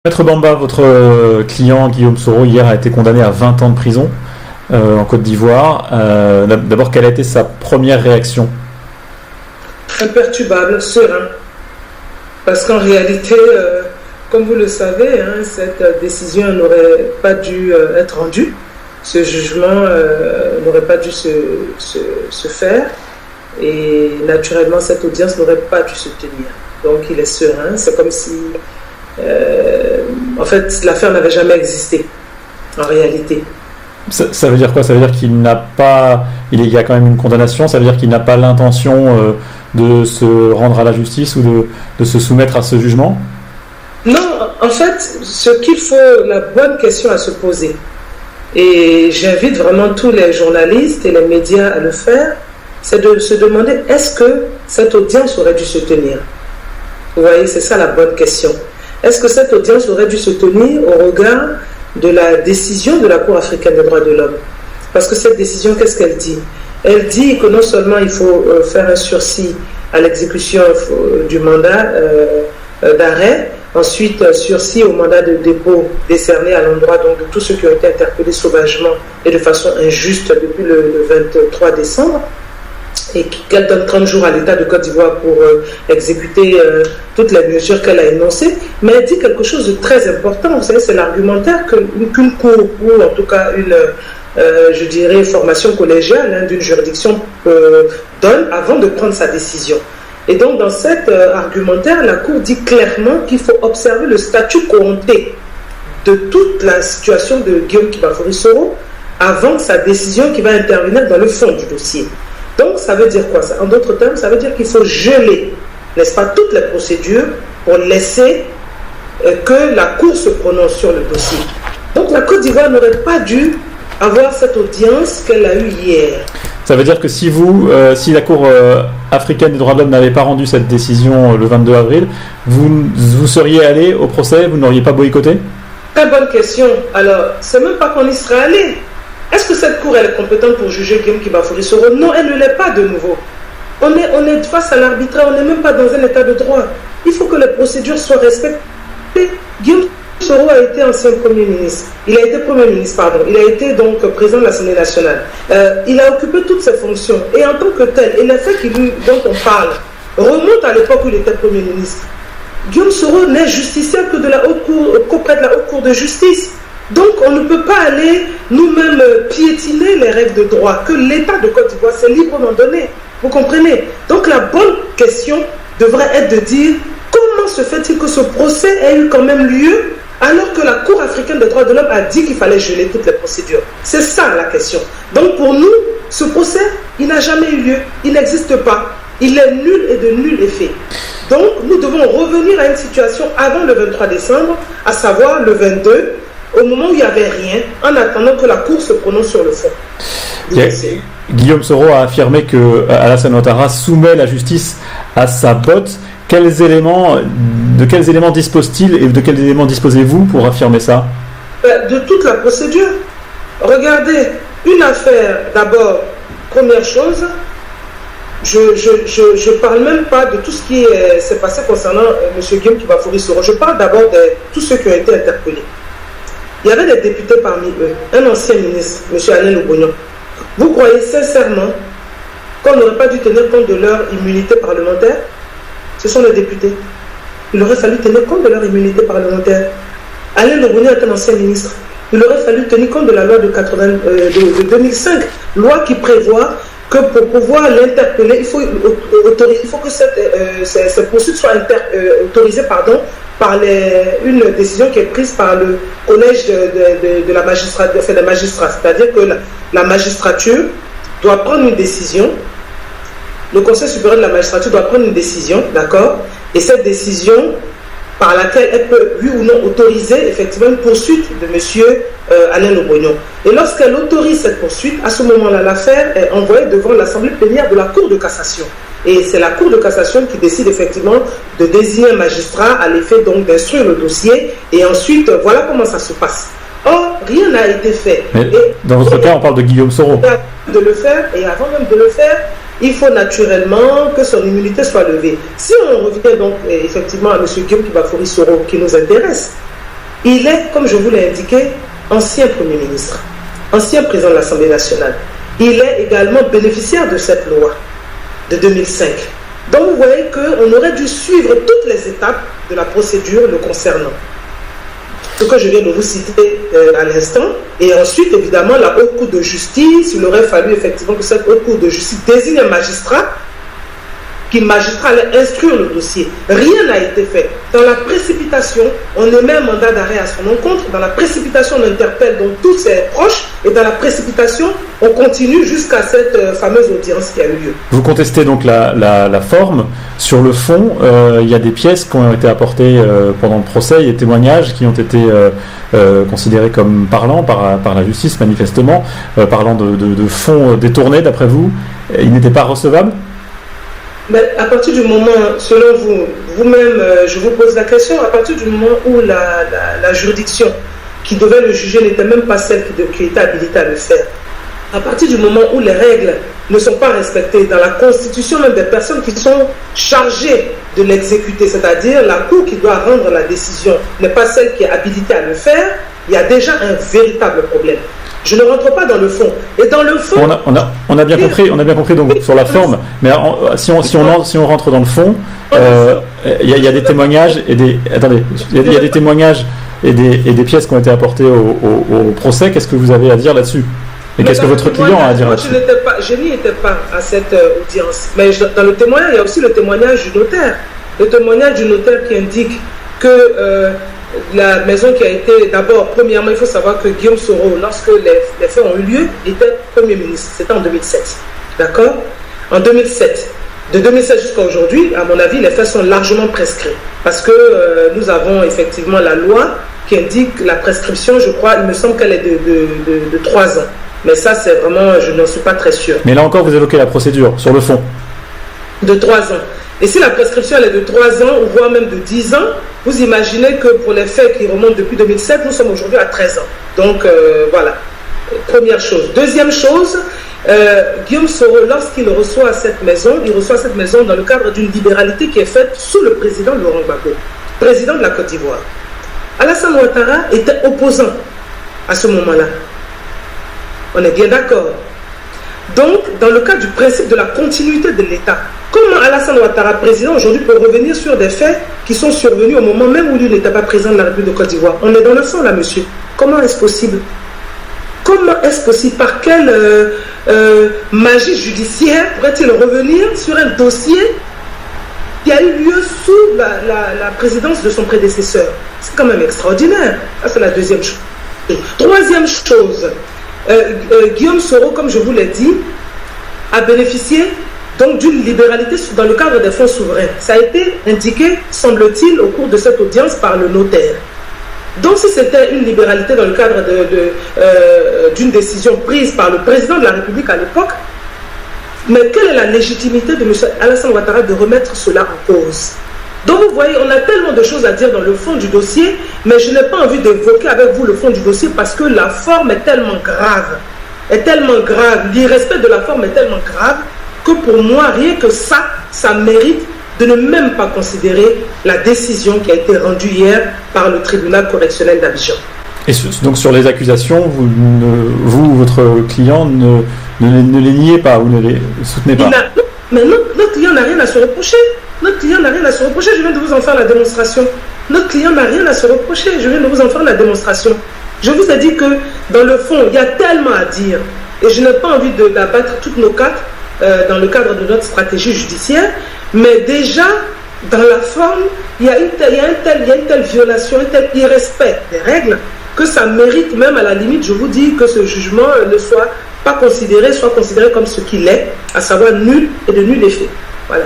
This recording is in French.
Maître Bamba, votre client Guillaume Soro hier a été condamné à 20 ans de prison en Côte d'Ivoire. D'abord, quelle a été sa première réaction? Imperturbable, serein. Parce qu'en réalité, comme vous le savez, cette décision n'aurait pas dû être rendue. Ce jugement n'aurait pas dû se faire. Et naturellement, cette audience n'aurait pas dû se tenir. Donc, il est serein. C'est comme si, en fait, l'affaire n'avait jamais existé, en réalité. Ça veut dire quoi? Ça veut dire qu'il il y a quand même une condamnation. Ça veut dire qu'il n'a pas l'intention de se rendre à la justice ou de se soumettre à ce jugement? Non, en fait, la bonne question à se poser, et j'invite vraiment tous les journalistes et les médias à le faire, c'est de se demander, est-ce que cette audience aurait dû se tenir? Vous voyez, c'est ça la bonne question. Est-ce que cette audience aurait dû se tenir au regard de la décision de la Cour africaine des droits de l'homme? Parce que cette décision, qu'est-ce qu'elle dit? Elle dit que non seulement il faut faire un sursis à l'exécution du mandat d'arrêt, ensuite sursis au mandat de dépôt décerné à l'endroit donc, de tous ceux qui ont été interpellés sauvagement et de façon injuste depuis le 23 décembre, et qu'elle donne 30 jours à l'État de Côte d'Ivoire pour exécuter toutes les mesures qu'elle a énoncées. Mais elle dit quelque chose de très important. Vous savez, c'est l'argumentaire qu'une cour, ou en tout cas une, je dirais, formation collégiale d'une juridiction donne avant de prendre sa décision. Et donc, dans cet argumentaire, la Cour dit clairement qu'il faut observer le statut courronté de toute la situation de Guillaume Kibafori Soro avant sa décision qui va intervenir dans le fond du dossier. Donc, ça veut dire quoi? En d'autres termes, ça veut dire qu'il faut geler, n'est-ce pas, toutes les procédures pour laisser que la Cour se prononce sur le dossier. Donc, la Côte d'Ivoire n'aurait pas dû avoir cette audience qu'elle a eue hier. Ça veut dire que si la Cour africaine des droits de l'homme n'avait pas rendu cette décision le 22 avril, vous seriez allé au procès, vous n'auriez pas boycotté? Très bonne question. Alors, c'est même pas qu'on y serait allé. Est-ce que cette Cour elle est compétente pour juger Guillaume Kibafori Soro? Non, elle ne l'est pas de nouveau. On est face à l'arbitraire, on n'est même pas dans un état de droit. Il faut que les procédures soient respectées. Guillaume Soro a été ancien Premier ministre. Il a été Premier ministre, pardon. Il a été donc président de l'Assemblée nationale. Il a occupé toutes ses fonctions. Et en tant que tel, et les faits dont on parle remontent à l'époque où il était Premier ministre. Guillaume Soro n'est justiciable qu'auprès de la Haute Cour de justice. Donc, on ne peut pas aller nous-mêmes piétiner les règles de droit que l'État de Côte d'Ivoire s'est librement donné. Vous comprenez? Donc, la bonne question devrait être de dire comment se fait-il que ce procès ait eu quand même lieu alors que la Cour africaine des droits de l'homme a dit qu'il fallait geler toutes les procédures? C'est ça la question. Donc, pour nous, ce procès, il n'a jamais eu lieu. Il n'existe pas. Il est nul et de nul effet. Donc, nous devons revenir à une situation avant le 23 décembre, à savoir le 22, au moment où il n'y avait rien, en attendant que la Cour se prononce sur le fond. Guillaume Soro a affirmé que Alassane Ouattara soumet la justice à sa botte. De quels éléments dispose-t-il et de quels éléments disposez-vous pour affirmer ça? De toute la procédure. Regardez, une affaire, d'abord, première chose, je ne parle même pas de tout ce qui s'est passé concernant M. Guillaume Kibafori Soro. Je parle d'abord de tous ceux qui ont été interpellés. Il y avait des députés parmi eux, un ancien ministre, M. Alain Lobognon. Vous croyez sincèrement qu'on n'aurait pas dû tenir compte de leur immunité parlementaire? Ce sont les députés. Il aurait fallu tenir compte de leur immunité parlementaire. Alain Lobognon est un ancien ministre. Il aurait fallu tenir compte de la loi de 2005, loi qui prévoit que pour pouvoir l'interpeller, il faut que ces poursuites soient autorisées par une décision qui est prise par le collège de la magistrature, des magistrats. C'est-à-dire que la magistrature doit prendre une décision, le Conseil supérieur de la magistrature doit prendre une décision, d'accord? Et cette décision par laquelle elle peut, oui ou non, autoriser effectivement une poursuite de M. Alain Lobognon. Et lorsqu'elle autorise cette poursuite, à ce moment-là, l'affaire est envoyée devant l'Assemblée plénière de la Cour de cassation. Et c'est la Cour de cassation qui décide effectivement de désigner un magistrat à l'effet donc d'instruire le dossier. Et ensuite, voilà comment ça se passe. Or, rien n'a été fait. Mais dans votre cas, on parle de Guillaume Soro. De le faire, et avant même de le faire, il faut naturellement que son immunité soit levée. Si on revient donc effectivement à M. Guillaume Kibafori Soro qui nous intéresse, Il est, comme je vous l'ai indiqué, ancien Premier ministre, ancien président de l'Assemblée nationale. Il est également bénéficiaire de cette loi de 2005. Donc vous voyez qu'on aurait dû suivre toutes les étapes de la procédure le concernant. Ce que je viens de vous citer à l'instant. Et ensuite, évidemment, la Haute Cour de justice, il aurait fallu effectivement que cette Haute Cour de justice désigne un magistrat, qui magistrat allait instruire le dossier. Rien n'a été fait. Dans la précipitation, on émet un mandat d'arrêt à son encontre. Dans la précipitation, on interpelle donc tous ses proches. Et dans la précipitation, on continue jusqu'à cette fameuse audience qui a eu lieu. Vous contestez donc la forme. Sur le fond, il y a des pièces qui ont été apportées pendant le procès, il y a des témoignages qui ont été considérés comme parlants par la justice, manifestement, parlant de fonds détournés, d'après vous. Ils n'étaient pas recevables ? Mais à partir du moment, selon vous-même, je vous pose la question, à partir du moment où la juridiction qui devait le juger n'était même pas celle qui était habilitée à le faire, à partir du moment où les règles ne sont pas respectées dans la constitution même des personnes qui sont chargées de l'exécuter, c'est-à-dire la cour qui doit rendre la décision n'est pas celle qui est habilitée à le faire, il y a déjà un véritable problème. Je ne rentre pas dans le fond. Et dans le fond, on a bien compris donc sur la forme. Mais si on rentre dans le fond, il y a des témoignages et des il y a des témoignages et des pièces qui ont été apportées au procès. Qu'est-ce que vous avez à dire là-dessus? Et qu'est-ce que votre client a à dire là-dessus? Je n'y étais pas à cette audience. Mais dans le témoignage, il y a aussi le témoignage du notaire. Le témoignage du notaire qui indique que la maison qui a été, d'abord, premièrement, il faut savoir que Guillaume Soro, lorsque les faits ont eu lieu, était Premier ministre. C'était en 2007. D'accord? En 2007. De 2007 jusqu'à aujourd'hui, à mon avis, les faits sont largement prescrits. Parce que nous avons effectivement la loi qui indique la prescription, je crois, il me semble qu'elle est de 3 ans. Mais ça, c'est vraiment, je n'en suis pas très sûr. Mais là encore, vous évoquez la procédure, sur le fond. De 3 ans. Et si la prescription elle est de 3 ans, ou voire même de 10 ans, vous imaginez que pour les faits qui remontent depuis 2007, nous sommes aujourd'hui à 13 ans. Donc, voilà. Première chose. Deuxième chose, Guillaume Soro, lorsqu'il reçoit cette maison, il reçoit cette maison dans le cadre d'une libéralité qui est faite sous le président Laurent Gbagbo, président de la Côte d'Ivoire. Alassane Ouattara était opposant à ce moment-là. On est bien d'accord. Donc, dans le cadre du principe de la continuité de l'État, comment Alassane Ouattara, président, aujourd'hui, peut revenir sur des faits qui sont survenus au moment même où lui n'était pas président de la République de Côte d'Ivoire? On est dans le fond, là, monsieur. Comment est-ce possible? Comment est-ce possible? Par quelle magie judiciaire pourrait-il revenir sur un dossier qui a eu lieu sous la présidence de son prédécesseur? C'est quand même extraordinaire. Ça, c'est la deuxième chose. Troisième chose, Guillaume Soro, comme je vous l'ai dit, a bénéficié donc d'une libéralité dans le cadre des fonds souverains. Ça a été indiqué, semble-t-il, au cours de cette audience par le notaire. Donc si c'était une libéralité dans le cadre d'une décision prise par le président de la République à l'époque, mais quelle est la légitimité de M. Alassane Ouattara de remettre cela en cause? Donc vous voyez, on a tellement de choses à dire dans le fond du dossier, mais je n'ai pas envie d'évoquer avec vous le fond du dossier parce que la forme est tellement grave, l'irrespect de la forme est tellement grave que pour moi, rien que ça mérite de ne même pas considérer la décision qui a été rendue hier par le tribunal correctionnel d'Abidjan. Et donc sur les accusations, votre client ne les niez pas, vous ne les soutenez pas? Mais notre client n'a rien à se reprocher. Notre client n'a rien à se reprocher, je viens de vous en faire la démonstration. Notre client n'a rien à se reprocher, je viens de vous en faire la démonstration. Je vous ai dit que dans le fond, il y a tellement à dire. Et je n'ai pas envie d'abattre toutes nos cartes dans le cadre de notre stratégie judiciaire. Mais déjà, dans la forme, il y a une telle violation, un tel irrespect des règles que ça mérite même à la limite, je vous dis, que ce jugement ne soit pas considéré, soit considéré comme ce qu'il est, à savoir nul et de nul effet. Voilà.